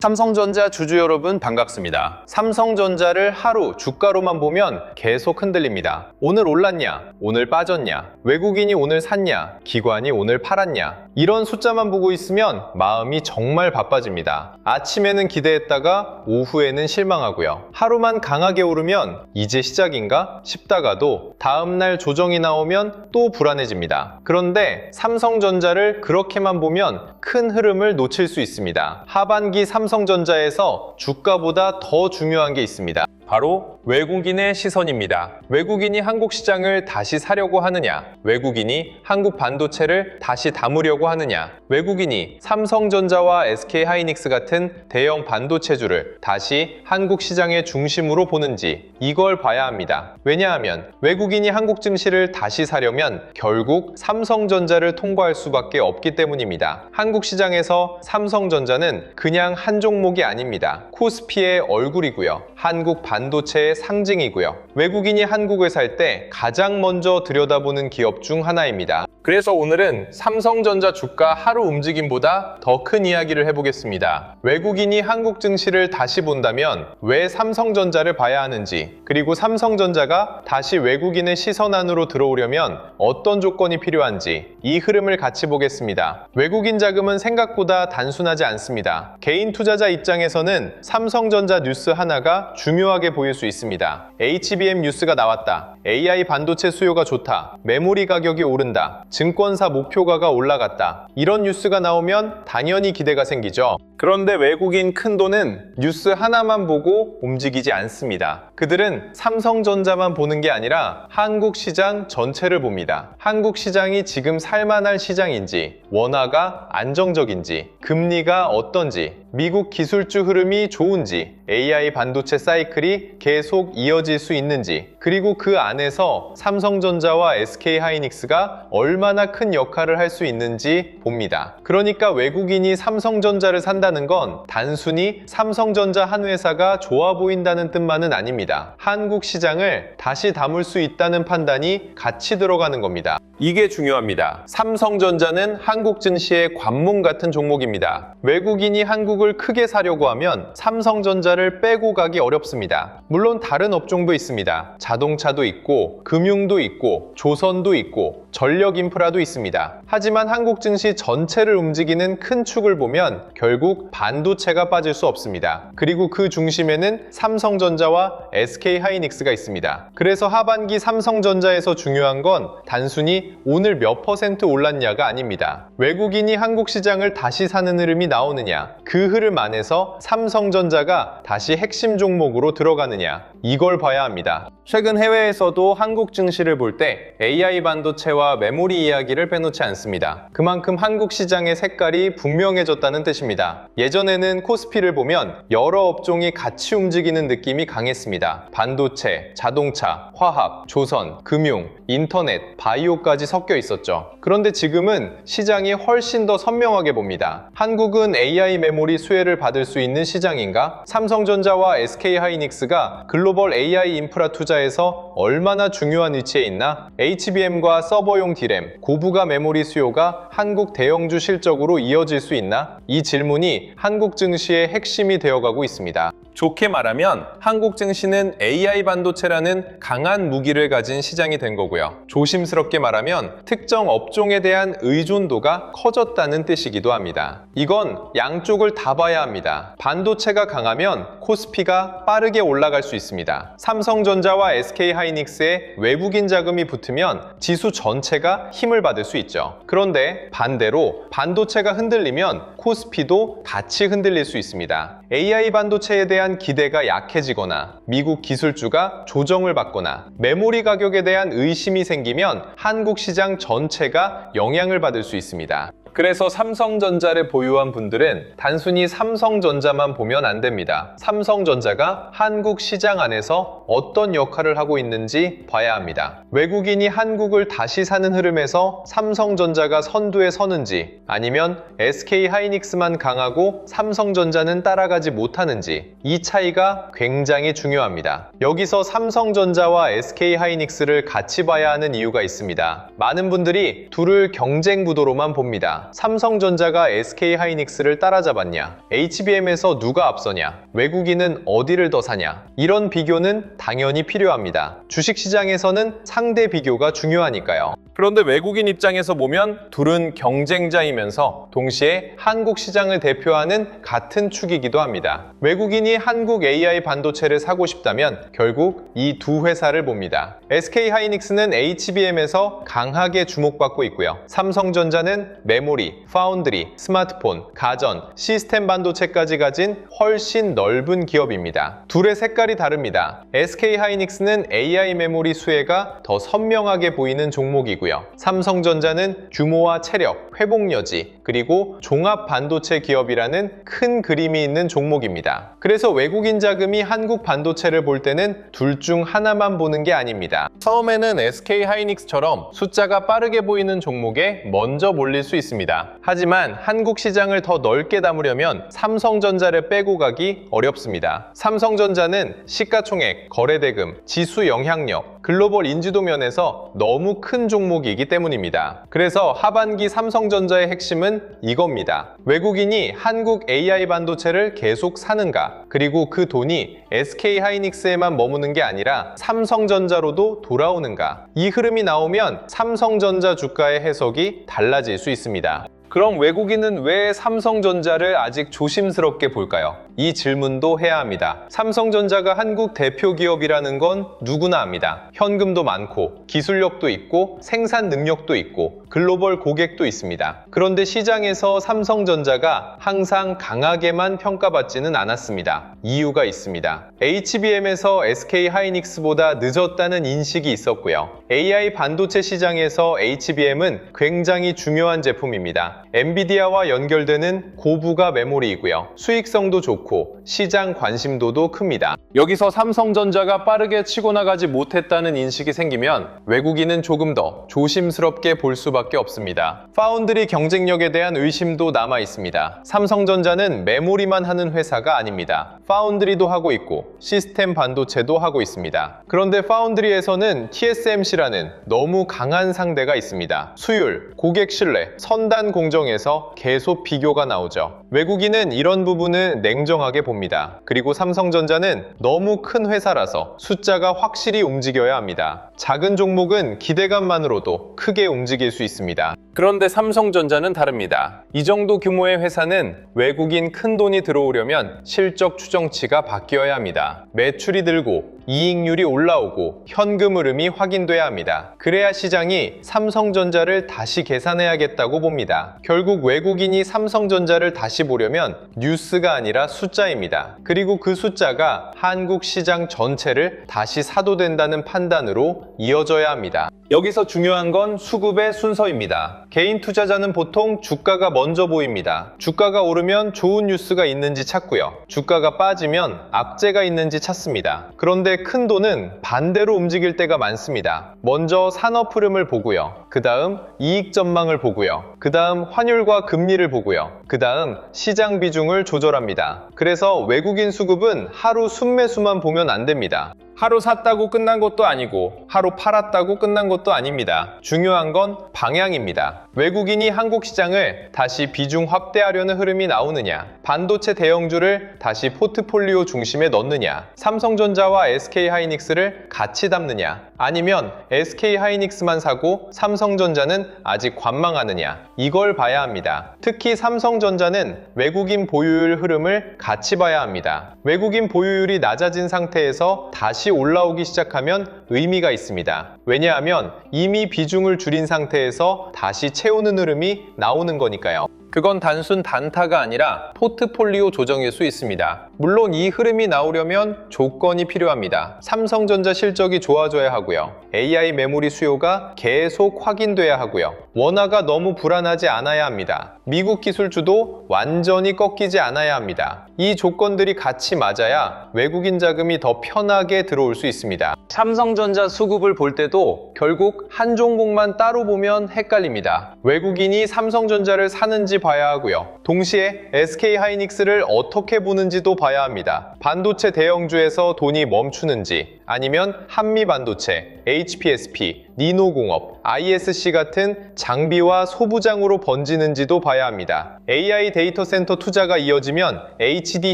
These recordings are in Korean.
삼성전자 주주 여러분 반갑습니다. 삼성전자를 하루 주가로만 보면 계속 흔들립니다. 오늘 올랐냐? 오늘 빠졌냐? 외국인이 오늘 샀냐? 기관이 오늘 팔았냐? 이런 숫자만 보고 있으면 마음이 정말 바빠집니다. 아침에는 기대했다가 오후에는 실망하고요. 하루만 강하게 오르면 이제 시작인가 싶다가도 다음날 조정이 나오면 또 불안해집니다. 그런데 삼성전자를 그렇게만 보면 큰 흐름을 놓칠 수 있습니다. 하반기 삼성전자에서 주가보다 더 중요한 게 있습니다. 바로 외국인의 시선입니다. 외국인이 한국 시장을 다시 사려고 하느냐? 외국인이 한국 반도체를 다시 담으려고 하느냐? 외국인이 삼성전자와 SK하이닉스 같은 대형 반도체주를 다시 한국 시장의 중심으로 보는지 이걸 봐야 합니다. 왜냐하면 외국인이 한국 증시를 다시 사려면 결국 삼성전자를 통과할 수밖에 없기 때문입니다. 한국 시장에서 삼성전자는 그냥 한 종목이 아닙니다. 코스피의 얼굴이고요. 한국 반도체의 상징이고요. 외국인이 한국을 살 때 가장 먼저 들여다보는 기업 중 하나입니다. 그래서 오늘은 삼성전자 주가 하루 움직임보다 더 큰 이야기를 해보겠습니다. 외국인이 한국 증시를 다시 본다면 왜 삼성전자를 봐야 하는지, 그리고 삼성전자가 다시 외국인의 시선 안으로 들어오려면 어떤 조건이 필요한지 이 흐름을 같이 보겠습니다. 외국인 자금은 생각보다 단순하지 않습니다. 개인 투자자 입장에서는 삼성전자 뉴스 하나가 중요하게 보일 수 있습니다. HBM 뉴스가 나왔다. AI 반도체 수요가 좋다. 메모리 가격이 오른다. 증권사 목표가가 올라갔다. 이런 뉴스가 나오면 당연히 기대가 생기죠. 그런데 외국인 큰돈은 뉴스 하나만 보고 움직이지 않습니다. 그들은 삼성전자만 보는 게 아니라 한국 시장 전체를 봅니다. 한국 시장이 지금 살만할 시장인지, 원화가 안정적인지, 금리가 어떤지, 미국 기술주 흐름이 좋은지, AI 반도체 사이클이 계속 이어질 수 있는지, 그리고 그 안에서 삼성전자와 SK하이닉스가 얼마나 큰 역할을 할 수 있는지 봅니다. 그러니까 외국인이 삼성전자를 산다는 건 단순히 삼성전자 한 회사가 좋아 보인다는 뜻만은 아닙니다. 한국 시장을 다시 담을 수 있다는 판단이 같이 들어가는 겁니다. 이게 중요합니다. 삼성전자는 한국 증시의 관문 같은 종목입니다. 외국인이 한국을 크게 사려고 하면 삼성전자를 빼고 가기 어렵습니다. 물론 다른 업종도 있습니다. 자동차도 있고, 금융도 있고, 조선도 있고, 전력 인프라도 있습니다. 하지만 한국 증시 전체를 움직이는 큰 축을 보면 결국 반도체가 빠질 수 없습니다. 그리고 그 중심에는 삼성전자와 SK하이닉스가 있습니다. 그래서 하반기 삼성전자에서 중요한 건 단순히 오늘 몇 % 올랐냐가 아닙니다. 외국인이 한국 시장을 다시 사는 흐름이 나오느냐, 그 흐름 안에서 삼성전자가 다시 핵심 종목으로 들어가느냐, 이걸 봐야 합니다. 최근 해외에서도 한국 증시를 볼 때 AI 반도체와 메모리 이야기를 빼놓지 않습니다. 그만큼 한국 시장의 색깔이 분명해졌다는 뜻입니다. 예전에는 코스피를 보면 여러 업종이 같이 움직이는 느낌이 강했습니다. 반도체, 자동차, 화학, 조선, 금융, 인터넷, 바이오까지 섞여 있었죠. 그런데 지금은 시장이 훨씬 더 선명하게 봅니다. 한국은 AI 메모리 수혜를 받을 수 있는 시장인가? 삼성전자와 SK하이닉스가 글로벌 AI 인프라 투자에서 얼마나 중요한 위치에 있나? HBM과 서버용 디램, 고부가 메모리 수요가 한국 대형주 실적으로 이어질 수 있나? 이 질문이 한국 증시의 핵심이 되어가고 있습니다. 좋게 말하면 한국 증시는 AI 반도체라는 강한 무기를 가진 시장이 된 거고요. 조심스럽게 말하면 특정 업종에 대한 의존도가 커졌다는 뜻이기도 합니다. 이건 양쪽을 다 봐야 합니다. 반도체가 강하면 코스피가 빠르게 올라갈 수 있습니다. 삼성전자와 SK하이닉스의 외국인 자금이 붙으면 지수 전체가 힘을 받을 수 있죠. 그런데 반대로 반도체가 흔들리면 코스피도 같이 흔들릴 수 있습니다. AI 반도체에 대한 기대가 약해지거나 미국 기술주가 조정을 받거나 메모리 가격에 대한 의심이 생기면 한국 시장 전체가 영향을 받을 수 있습니다. 그래서 삼성전자를 보유한 분들은 단순히 삼성전자만 보면 안 됩니다. 삼성전자가 한국 시장 안에서 어떤 역할을 하고 있는지 봐야 합니다. 외국인이 한국을 다시 사는 흐름에서 삼성전자가 선두에 서는지, 아니면 SK하이닉스만 강하고 삼성전자는 따라가지 못하는지, 이 차이가 굉장히 중요합니다. 여기서 삼성전자와 SK하이닉스를 같이 봐야 하는 이유가 있습니다. 많은 분들이 둘을 경쟁 구도로만 봅니다. 있습니다. 삼성전자가 SK하이닉스를 따라잡았냐? HBM에서 누가 앞서냐? 외국인은 어디를 더 사냐? 이런 비교는 당연히 필요합니다. 주식시장에서는 상대 비교가 중요하니까요. 그런데 외국인 입장에서 보면 둘은 경쟁자이면서 동시에 한국 시장을 대표하는 같은 축이기도 합니다. 외국인이 한국 AI 반도체를 사고 싶다면 결국 이 두 회사를 봅니다. SK하이닉스는 HBM에서 강하게 주목받고 있고요. 삼성전자는 메모리, 파운드리, 스마트폰, 가전, 시스템 반도체까지 가진 훨씬 넓은 기업입니다. 둘의 색깔이 다릅니다. SK하이닉스는 AI 메모리 수혜가 더 선명하게 보이는 종목이고요. 삼성전자는 규모와 체력, 회복 여지, 그리고 종합 반도체 기업이라는 큰 그림이 있는 종목입니다. 그래서 외국인 자금이 한국 반도체를 볼 때는 둘 중 하나만 보는 게 아닙니다. 처음에는 SK하이닉스처럼 숫자가 빠르게 보이는 종목에 먼저 몰릴 수 있습니다. 하지만 한국 시장을 더 넓게 담으려면 삼성전자를 빼고 가기 어렵습니다. 삼성전자는 시가총액, 거래대금, 지수 영향력, 글로벌 인지도 면에서 너무 큰 종목이기 때문입니다. 그래서 하반기 삼성전자의 핵심은 이겁니다. 외국인이 한국 AI 반도체를 계속 사는가? 그리고 그 돈이 SK하이닉스에만 머무는 게 아니라 삼성전자로도 돌아오는가? 이 흐름이 나오면 삼성전자 주가의 해석이 달라질 수 있습니다. 그럼 외국인은 왜 삼성전자를 아직 조심스럽게 볼까요? 이 질문도 해야 합니다. 삼성전자가 한국 대표 기업이라는 건 누구나 압니다. 현금도 많고 기술력도 있고 생산 능력도 있고 글로벌 고객도 있습니다. 그런데 시장에서 삼성전자가 항상 강하게만 평가받지는 않았습니다. 이유가 있습니다. HBM에서 SK하이닉스보다 늦었다는 인식이 있었고요. AI 반도체 시장에서 HBM은 굉장히 중요한 제품입니다. 엔비디아와 연결되는 고부가 메모리이고요. 수익성도 좋고 시장 관심도도 큽니다. 여기서 삼성전자가 빠르게 치고 나가지 못했다는 인식이 생기면 외국인은 조금 더 조심스럽게 볼 수밖에 없습니다. 파운드리 경쟁력에 대한 의심도 남아 있습니다. 삼성전자는 메모리만 하는 회사가 아닙니다. 파운드리도 하고 있고 시스템 반도체도 하고 있습니다. 그런데 파운드리에서는 TSMC라는 너무 강한 상대가 있습니다. 수율, 고객 신뢰, 선단 공정에서 계속 비교가 나오죠. 외국인은 이런 부분을 냉정하게 봅니다. 그리고 삼성전자는 너무 큰 회사라서 숫자가 확실히 움직여야 합니다. 작은 종목은 기대감만으로도 크게 움직일 수 있습니다. 그런데 삼성전자는 다릅니다. 이 정도 규모의 회사는 외국인 큰 돈이 들어오려면 실적 추정치가 바뀌어야 합니다. 매출이 늘고 이익률이 올라오고 현금 흐름이 확인돼야 합니다. 그래야 시장이 삼성전자를 다시 계산해야겠다고 봅니다. 결국 외국인이 삼성전자를 다시 보려면 뉴스가 아니라 숫자입니다. 그리고 그 숫자가 한국 시장 전체를 다시 사도 된다는 판단으로 이어져야 합니다. 여기서 중요한 건 수급의 순서입니다. 개인 투자자는 보통 주가가 먼저 보입니다. 주가가 오르면 좋은 뉴스가 있는지 찾고요. 주가가 빠지면 악재가 있는지 찾습니다. 그런데 큰 돈은 반대로 움직일 때가 많습니다. 먼저 산업 흐름을 보고요. 그 다음 이익 전망을 보고요. 그 다음 환율과 금리를 보고요. 그 다음 시장 비중을 조절합니다. 그래서 외국인 수급은 하루 순매수만 보면 안 됩니다. 하루 샀다고 끝난 것도 아니고 하루 팔았다고 끝난 것도 아닙니다. 중요한 건 방향입니다. 외국인이 한국 시장을 다시 비중 확대하려는 흐름이 나오느냐, 반도체 대형주를 다시 포트폴리오 중심에 넣느냐, 삼성전자와 SK하이닉스를 같이 담느냐, 아니면 SK하이닉스만 사고 삼성전자는 아직 관망하느냐, 이걸 봐야 합니다. 특히 삼성전자는 외국인 보유율 흐름을 같이 봐야 합니다. 외국인 보유율이 낮아진 상태에서 다시 올라오기 시작하면 의미가 있습니다. 왜냐하면 이미 비중을 줄인 상태에서 다시 채우는 흐름이 나오는 거니까요. 그건 단순 단타가 아니라 포트폴리오 조정일 수 있습니다. 물론 이 흐름이 나오려면 조건이 필요합니다. 삼성전자 실적이 좋아져야 하고요. AI 메모리 수요가 계속 확인돼야 하고요. 원화가 너무 불안하지 않아야 합니다. 미국 기술주도 완전히 꺾이지 않아야 합니다. 이 조건들이 같이 맞아야 외국인 자금이 더 편하게 들어올 수 있습니다. 삼성전자 수급을 볼 때도 결국 한 종목만 따로 보면 헷갈립니다. 외국인이 삼성전자를 사는지 봐야 하고요. 동시에 SK하이닉스를 어떻게 보는지도 봐야 합니다. 반도체 대형주에서 돈이 멈추는지 아니면 한미반도체, HPSP, 니노공업, ISC 같은 장비와 소부장으로 번지는지도 봐야 합니다. AI 데이터 센터 투자가 이어지면 HD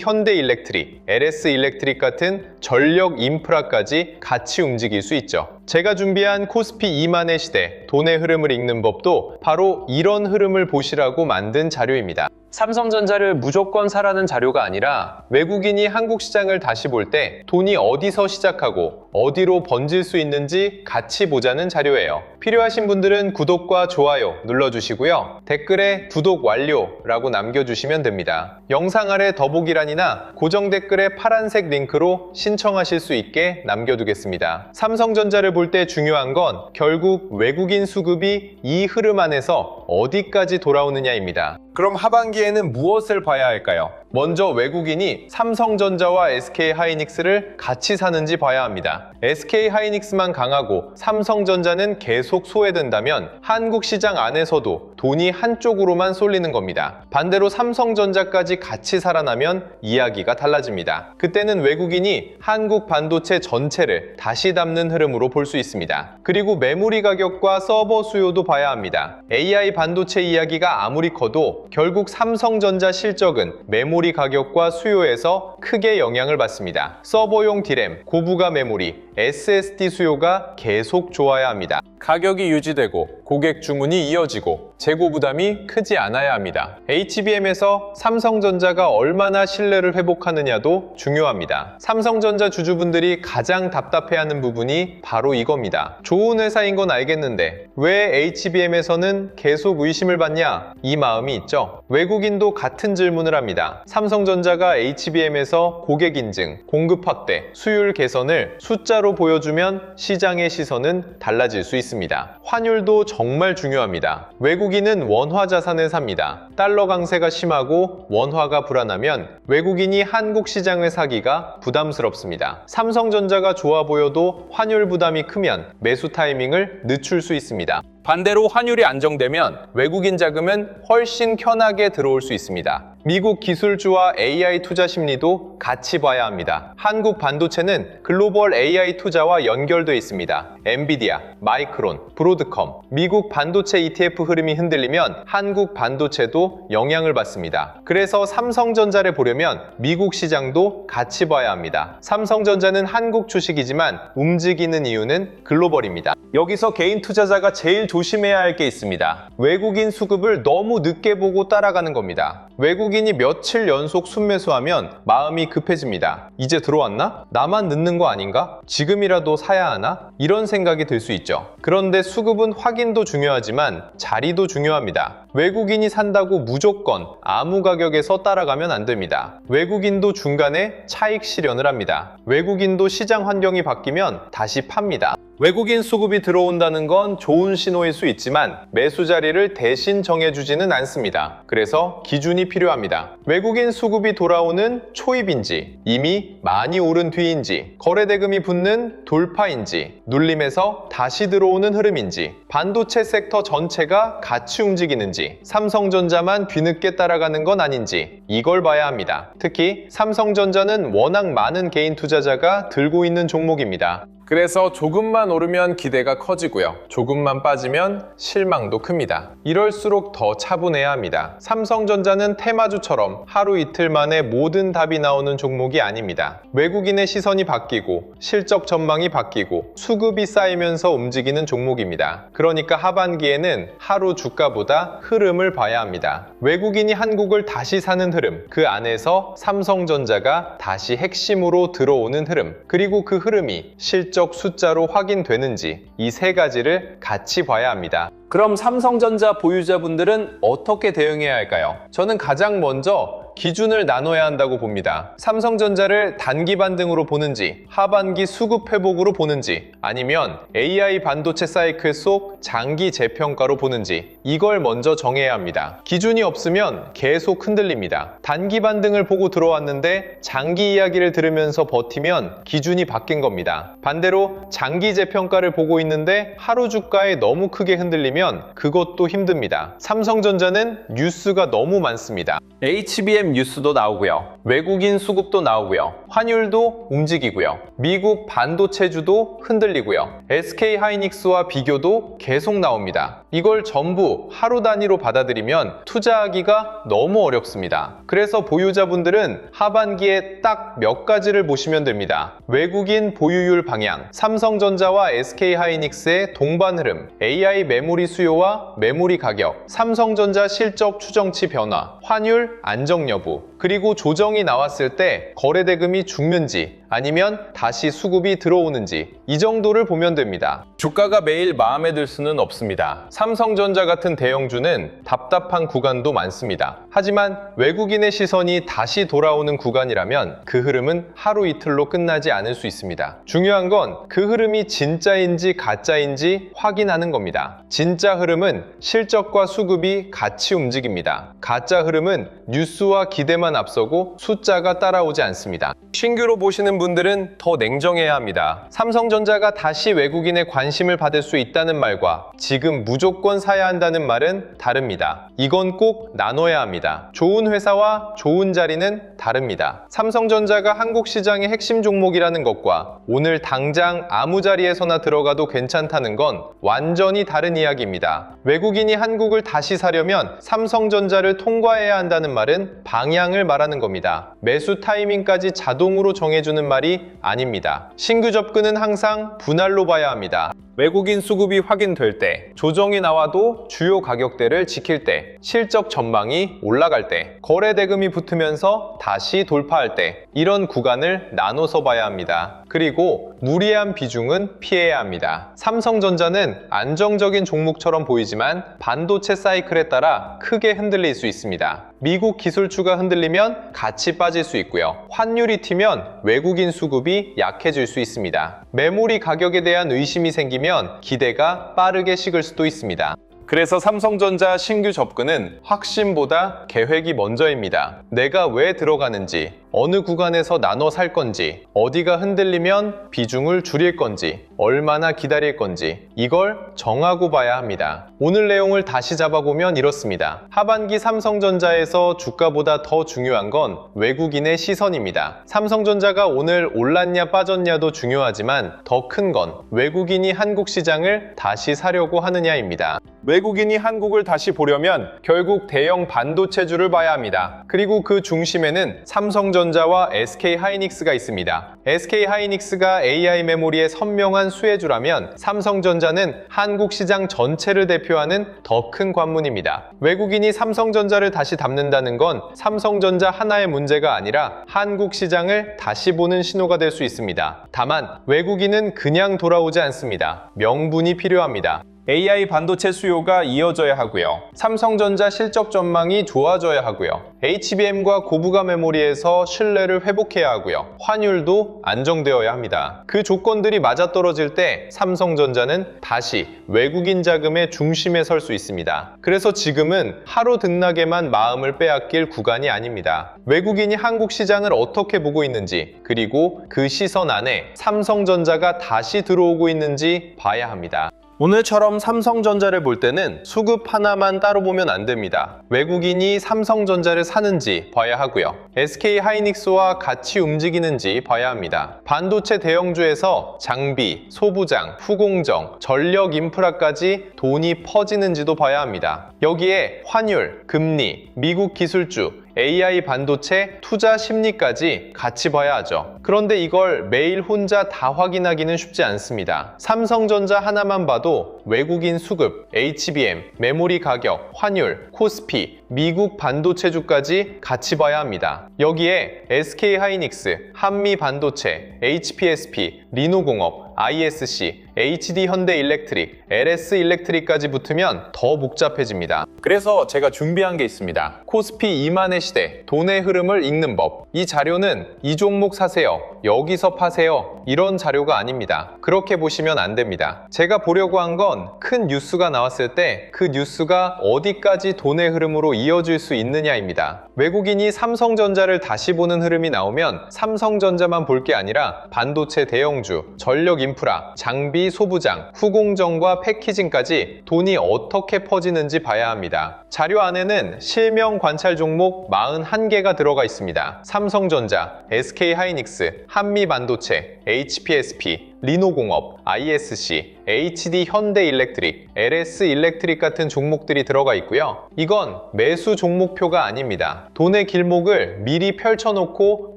현대일렉트릭, LS일렉트릭 같은 전력 인프라까지 같이 움직일 수 있죠. 제가 준비한 코스피 2만의 시대, 돈의 흐름을 읽는 법도 바로 이런 흐름을 보시라고 만든 자료입니다. 삼성전자를 무조건 사라는 자료가 아니라 외국인이 한국 시장을 다시 볼 때 돈이 어디서 시작하고 어디로 번질 수 있는지 같이 보자는 자료예요. 필요하신 분들은 구독과 좋아요 눌러주시고요. 댓글에 구독 완료라고 남겨주시면 됩니다. 영상 아래 더보기란이나 고정 댓글에 파란색 링크로 신청하실 수 있게 남겨두겠습니다. 삼성전자를 볼 때 중요한 건 결국 외국인 수급이 이 흐름 안에서 어디까지 돌아오느냐입니다. 그럼 하반기에는 무엇을 봐야 할까요? 먼저 외국인이 삼성전자와 SK하이닉스를 같이 사는지 봐야 합니다. SK하이닉스만 강하고 삼성전자는 계속 소외된다면 한국 시장 안에서도 돈이 한쪽으로만 쏠리는 겁니다. 반대로 삼성전자까지 같이 살아나면 이야기가 달라집니다. 그때는 외국인이 한국 반도체 전체를 다시 담는 흐름으로 볼 수 있습니다. 그리고 메모리 가격과 서버 수요도 봐야 합니다. AI 반도체 이야기가 아무리 커도 결국 삼성전자 실적은 메모리 가격과 수요에서 크게 영향을 받습니다. 서버용 D램, 고부가 메모리, SSD 수요가 계속 좋아야 합니다. 가격이 유지되고 고객 주문이 이어지고 재고 부담이 크지 않아야 합니다. HBM에서 삼성전자가 얼마나 신뢰를 회복하느냐도 중요합니다. 삼성전자 주주분들이 가장 답답해하는 부분이 바로 이겁니다. 좋은 회사인 건 알겠는데 왜 HBM에서는 계속 의심을 받냐? 이 마음이 있죠. 외국인도 같은 질문을 합니다. 삼성전자가 HBM에서 고객 인증, 공급 확대, 수율 개선을 숫자로 보여주면 시장의 시선은 달라질 수 있습니다. 환율도 정말 중요합니다. 외국인은 원화 자산을 삽니다. 달러 강세가 심하고 원화가 불안하면 외국인이 한국 시장을 사기가 부담스럽습니다. 삼성전자가 좋아 보여도 환율 부담이 크면 매수 타이밍을 늦출 수 있습니다. 반대로 환율이 안정되면 외국인 자금은 훨씬 편하게 들어올 수 있습니다. 미국 기술주와 AI 투자 심리도 같이 봐야 합니다. 한국 반도체는 글로벌 AI 투자와 연결되어 있습니다. 엔비디아, 마이크론, 브로드컴, 미국 반도체 ETF 흐름이 흔들리면 한국 반도체도 영향을 받습니다. 그래서 삼성전자를 보려면 미국 시장도 같이 봐야 합니다. 삼성전자는 한국 주식이지만 움직이는 이유는 글로벌입니다. 여기서 개인 투자자가 제일 조심해야 할 게 있습니다. 외국인 수급을 너무 늦게 보고 따라가는 겁니다. 외국인이 며칠 연속 순매수하면 마음이 급해집니다. 이제 들어왔나? 나만 늦는 거 아닌가? 지금이라도 사야 하나? 이런 생각이 들 수 있죠. 그런데 수급은 확인도 중요하지만 자리도 중요합니다. 외국인이 산다고 무조건 아무 가격에서 따라가면 안 됩니다. 외국인도 중간에 차익 실현을 합니다. 외국인도 시장 환경이 바뀌면 다시 팝니다. 외국인 수급이 들어온다는 건 좋은 신호일 수 있지만 매수 자리를 대신 정해주지는 않습니다. 그래서 기준이 필요합니다. 외국인 수급이 돌아오는 초입인지, 이미 많이 오른 뒤인지, 거래대금이 붙는 돌파인지, 눌림에서 다시 들어오는 흐름인지, 반도체 섹터 전체가 같이 움직이는지, 삼성전자만 뒤늦게 따라가는 건 아닌지 이걸 봐야 합니다. 특히 삼성전자는 워낙 많은 개인 투자자가 들고 있는 종목입니다. 그래서 조금만 오르면 기대가 커지고요. 조금만 빠지면 실망도 큽니다. 이럴수록 더 차분해야 합니다. 삼성전자는 테마주처럼 하루 이틀 만에 모든 답이 나오는 종목이 아닙니다. 외국인의 시선이 바뀌고 실적 전망이 바뀌고 수급이 쌓이면서 움직이는 종목입니다. 그러니까 하반기에는 하루 주가보다 흐름을 봐야 합니다. 외국인이 한국을 다시 사는 흐름, 그 안에서 삼성전자가 다시 핵심으로 들어오는 흐름, 그리고 그 흐름이 실적 숫자로 확인되는지 이 세 가지를 같이 봐야 합니다. 그럼 삼성전자 보유자분들은 어떻게 대응해야 할까요? 저는 가장 먼저 기준을 나눠야 한다고 봅니다. 삼성전자를 단기 반등으로 보는지, 하반기 수급 회복으로 보는지, 아니면 AI 반도체 사이클 속 장기 재평가로 보는지 이걸 먼저 정해야 합니다. 기준이 없으면 계속 흔들립니다. 단기 반등을 보고 들어왔는데 장기 이야기를 들으면서 버티면 기준이 바뀐 겁니다. 반대로 장기 재평가를 보고 있는데 하루 주가에 너무 크게 흔들리면 그것도 힘듭니다. 삼성전자는 뉴스가 너무 많습니다. HBM 뉴스도 나오고요. 외국인 수급도 나오고요. 환율도 움직이고요. 미국 반도체주도 흔들리고요. SK하이닉스와 비교도 계속 나옵니다. 이걸 전부 하루 단위로 받아들이면 투자하기가 너무 어렵습니다. 그래서 보유자분들은 하반기에 딱 몇 가지를 보시면 됩니다. 외국인 보유율 방향, 삼성전자와 SK하이닉스의 동반 흐름, AI 메모리 수요와 메모리 가격, 삼성전자 실적 추정치 변화, 환율 안정 여부, 그리고 조정이 나왔을 때 거래대금이 죽는지 아니면 다시 수급이 들어오는지 이 정도를 보면 됩니다. 주가가 매일 마음에 들 수는 없습니다. 삼성전자 같은 대형주는 답답한 구간도 많습니다. 하지만 외국인의 시선이 다시 돌아오는 구간이라면 그 흐름은 하루 이틀로 끝나지 않을 수 있습니다. 중요한 건 그 흐름이 진짜인지 가짜인지 확인하는 겁니다. 진짜 흐름은 실적과 수급이 같이 움직입니다. 가짜 흐름은 뉴스와 기대만 앞서고 숫자가 따라오지 않습니다. 신규로 보시는 분들은 더 냉정해야 합니다. 삼성전자가 다시 외국인의 관심을 받을 수 있다는 말과 지금 무조건 사야 한다는 말은 다릅니다. 이건 꼭 나눠야 합니다. 좋은 회사와 좋은 자리는 다릅니다. 삼성전자가 한국 시장의 핵심 종목이라는 것과 오늘 당장 아무 자리에서나 들어가도 괜찮다는 건 완전히 다른 이야기입니다. 외국인이 한국을 다시 사려면 삼성전자를 통과해야 한다는 말은 방향을 말하는 겁니다. 매수 타이밍까지 자동으로 정해주는 말이 아닙니다. 신규 접근은 항상 분할로 봐야 합니다. 외국인 수급이 확인될 때, 조정이 나와도 주요 가격대를 지킬 때, 실적 전망이 올라갈 때, 거래 대금이 붙으면서 다시 돌파할 때 이런 구간을 나눠서 봐야 합니다. 그리고 무리한 비중은 피해야 합니다. 삼성전자는 안정적인 종목처럼 보이지만 반도체 사이클에 따라 크게 흔들릴 수 있습니다. 미국 기술주가 흔들리면 같이 빠질 수 있고요. 환율이 튀면 외국인 수급이 약해질 수 있습니다. 메모리 가격에 대한 의심이 생기면 기대가 빠르게 식을 수도 있습니다. 그래서 삼성전자 신규 접근은 확신보다 계획이 먼저입니다. 내가 왜 들어가는지, 어느 구간에서 나눠 살 건지, 어디가 흔들리면 비중을 줄일 건지, 얼마나 기다릴 건지 이걸 정하고 봐야 합니다. 오늘 내용을 다시 잡아보면 이렇습니다. 하반기 삼성전자에서 주가보다 더 중요한 건 외국인의 시선입니다. 삼성전자가 오늘 올랐냐 빠졌냐도 중요하지만 더 큰 건 외국인이 한국 시장을 다시 사려고 하느냐입니다. 외국인이 한국을 다시 보려면 결국 대형 반도체주를 봐야 합니다. 그리고 그 중심에는 삼성전자와 SK하이닉스가 있습니다. SK하이닉스가 AI 메모리의 선명한 수혜주라면 삼성전자는 한국 시장 전체를 대표하는 더 큰 관문입니다. 외국인이 삼성전자를 다시 담는다는 건 삼성전자 하나의 문제가 아니라 한국 시장을 다시 보는 신호가 될 수 있습니다. 다만 외국인은 그냥 돌아오지 않습니다. 명분이 필요합니다. AI 반도체 수요가 이어져야 하고요. 삼성전자 실적 전망이 좋아져야 하고요. HBM과 고부가 메모리에서 신뢰를 회복해야 하고요. 환율도 안정되어야 합니다. 그 조건들이 맞아떨어질 때 삼성전자는 다시 외국인 자금의 중심에 설 수 있습니다. 그래서 지금은 하루 등락에만 마음을 빼앗길 구간이 아닙니다. 외국인이 한국 시장을 어떻게 보고 있는지, 그리고 그 시선 안에 삼성전자가 다시 들어오고 있는지 봐야 합니다. 오늘처럼 삼성전자를 볼 때는 수급 하나만 따로 보면 안 됩니다. 외국인이 삼성전자를 사는지 봐야 하고요. SK하이닉스와 같이 움직이는지 봐야 합니다. 반도체 대형주에서 장비, 소부장, 후공정, 전력 인프라까지 돈이 퍼지는지도 봐야 합니다. 여기에 환율, 금리, 미국 기술주, AI 반도체, 투자 심리까지 같이 봐야 하죠. 그런데 이걸 매일 혼자 다 확인하기는 쉽지 않습니다. 삼성전자 하나만 봐도 외국인 수급, HBM, 메모리 가격, 환율, 코스피, 미국 반도체주까지 같이 봐야 합니다. 여기에 SK하이닉스, 한미반도체, HPSP, 리노공업, ISC, HD현대일렉트릭, LS일렉트릭까지 붙으면 더 복잡해집니다. 그래서 제가 준비한 게 있습니다. 코스피 2만의 시대, 돈의 흐름을 읽는 법. 이 자료는 이 종목 사세요, 여기서 파세요, 이런 자료가 아닙니다. 그렇게 보시면 안 됩니다. 제가 보려고 한 건 큰 뉴스가 나왔을 때 그 뉴스가 어디까지 돈의 흐름으로 이어질 수 있느냐입니다. 외국인이 삼성전자를 다시 보는 흐름이 나오면 삼성전자만 볼 게 아니라 반도체 대형주, 전력 인프라, 장비, 장비, 소부장, 후공정과 패키징까지 돈이 어떻게 퍼지는지 봐야 합니다. 자료 안에는 실명 관찰 종목 41개가 들어가 있습니다. 삼성전자, SK하이닉스, 한미반도체, HPSP, 리노공업, ISC, HD 현대일렉트릭, LS일렉트릭 같은 종목들이 들어가 있고요. 이건 매수 종목표가 아닙니다. 돈의 길목을 미리 펼쳐놓고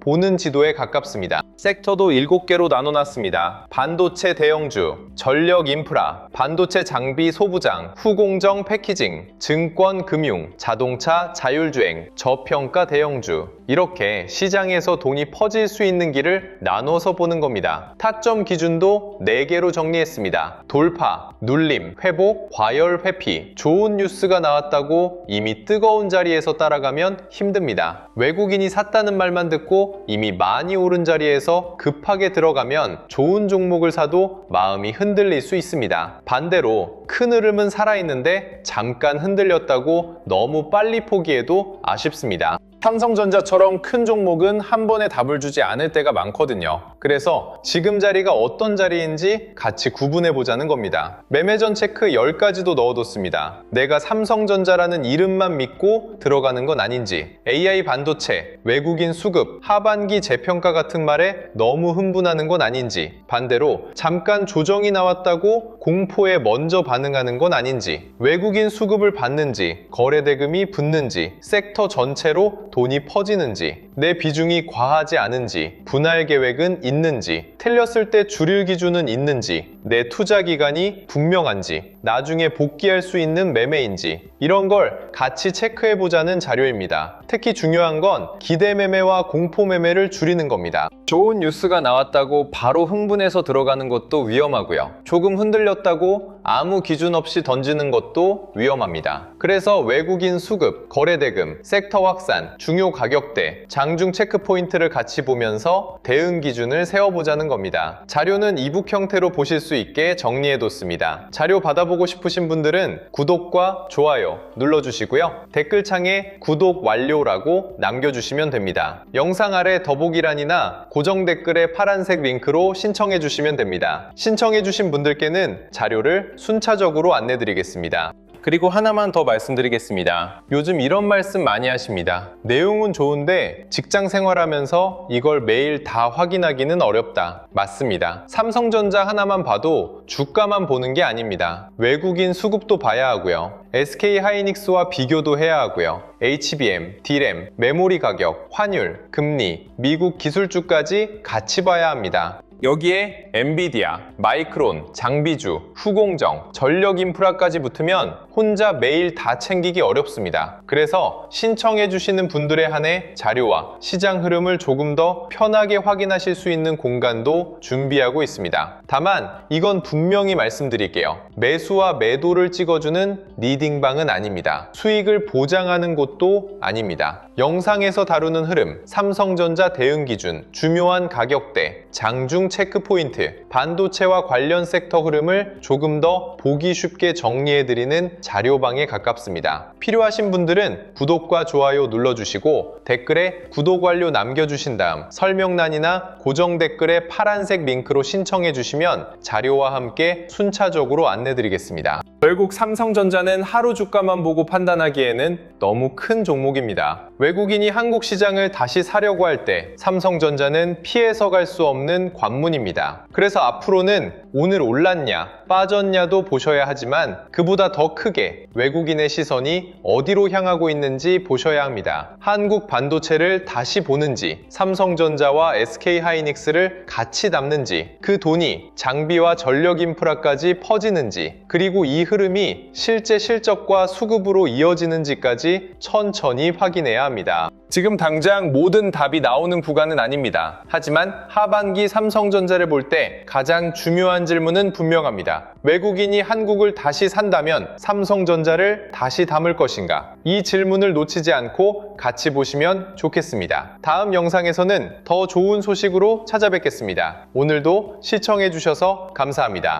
보는 지도에 가깝습니다. 섹터도 7개로 나눠놨습니다. 반도체 대형주, 전력 인프라, 반도체 장비 소부장, 후공정 패키징, 증권 금융, 자동차 자율주행, 저평가 대형주, 이렇게 시장에서 돈이 퍼질 수 있는 길을 나눠서 보는 겁니다. 타점 기준도 4개로 정리했습니다. 돌파, 눌림, 회복, 과열 회피. 좋은 뉴스가 나왔다고 이미 뜨거운 자리에서 따라가면 힘듭니다. 외국인이 샀다는 말만 듣고 이미 많이 오른 자리에서 급하게 들어가면 좋은 종목을 사도 마음이 흔들릴 수 있습니다. 반대로 큰 흐름은 살아있는데 잠깐 흔들렸다고 너무 빨리 포기해도 아쉽습니다. 삼성전자처럼 큰 종목은 한 번에 답을 주지 않을 때가 많거든요. 그래서 지금 자리가 어떤 자리인지 같이 구분해 보자는 겁니다. 매매전 체크 10가지도 넣어뒀습니다. 내가 삼성전자라는 이름만 믿고 들어가는 건 아닌지, AI 반도체, 외국인 수급, 하반기 재평가 같은 말에 너무 흥분하는 건 아닌지, 반대로 잠깐 조정이 나왔다고 공포에 먼저 반응하는 건 아닌지, 외국인 수급을 받는지, 거래대금이 붙는지, 섹터 전체로 돈이 퍼지는지, 내 비중이 과하지 않은지, 분할 계획은 있는지, 틀렸을 때 줄일 기준은 있는지, 내 투자 기간이 분명한지, 나중에 복귀할 수 있는 매매인지, 이런 걸 같이 체크해보자는 자료입니다. 특히 중요한 건 기대 매매와 공포 매매를 줄이는 겁니다. 좋은 뉴스가 나왔다고 바로 흥분해서 들어가는 것도 위험하고요. 조금 흔들렸다고 아무 기준 없이 던지는 것도 위험합니다. 그래서 외국인 수급, 거래대금, 섹터 확산, 중요 가격대, 장중 체크 포인트를 같이 보면서 대응 기준을 세워보자는 겁니다. 자료는 이북 형태로 보실 수 있게 정리해뒀습니다. 자료 받아보고 싶으신 분들은 구독과 좋아요 눌러주시고요. 댓글창에 구독 완료라고 남겨주시면 됩니다. 영상 아래 더보기란이나 고정 댓글에 파란색 링크로 신청해주시면 됩니다. 신청해주신 분들께는 자료를 순차적으로 안내드리겠습니다. 그리고 하나만 더 말씀드리겠습니다. 요즘 이런 말씀 많이 하십니다. 내용은 좋은데 직장 생활하면서 이걸 매일 다 확인하기는 어렵다. 맞습니다. 삼성전자 하나만 봐도 주가만 보는 게 아닙니다. 외국인 수급도 봐야 하고요. SK하이닉스와 비교도 해야 하고요. HBM, D램, 메모리 가격, 환율, 금리, 미국 기술주까지 같이 봐야 합니다. 여기에 엔비디아, 마이크론, 장비주, 후공정, 전력 인프라까지 붙으면 혼자 매일 다 챙기기 어렵습니다. 그래서 신청해 주시는 분들에 한해 자료와 시장 흐름을 조금 더 편하게 확인하실 수 있는 공간도 준비하고 있습니다. 다만 이건 분명히 말씀드릴게요. 매수와 매도를 찍어주는 리딩방은 아닙니다. 수익을 보장하는 곳도 아닙니다. 영상에서 다루는 흐름, 삼성전자 대응 기준, 중요한 가격대, 장중 체크 포인트, 반도체와 관련 섹터 흐름을 조금 더 보기 쉽게 정리해드리는 자료방에 가깝습니다. 필요하신 분들은 구독과 좋아요 눌러주시고 댓글에 구독 완료 남겨주신 다음 설명란이나 고정 댓글에 파란색 링크로 신청해주시면 자료와 함께 순차적으로 안내드리겠습니다. 결국 삼성전자는 하루 주가만 보고 판단하기에는 너무 큰 종목입니다. 외국인이 한국 시장을 다시 사려고 할 때 삼성전자는 피해서 갈 수 없는 관문입니다. 그래서 앞으로는 오늘 올랐냐, 빠졌냐도 보셔야 하지만 그보다 더 크게 외국인의 시선이 어디로 향하고 있는지 보셔야 합니다. 한국 반도체를 다시 보는지, 삼성전자와 SK하이닉스를 같이 담는지, 그 돈이 장비와 전력 인프라까지 퍼지는지, 그리고 이 흐름이 실제 실적과 수급으로 이어지는지까지 천천히 확인해야 합니다. 지금 당장 모든 답이 나오는 구간은 아닙니다. 하지만 하반기 삼성전자를 볼 때 가장 중요한 질문은 분명합니다. 외국인이 한국을 다시 산다면 삼성전자를 다시 담을 것인가? 이 질문을 놓치지 않고 같이 보시면 좋겠습니다. 다음 영상에서는 더 좋은 소식으로 찾아뵙겠습니다. 오늘도 시청해 주셔서 감사합니다.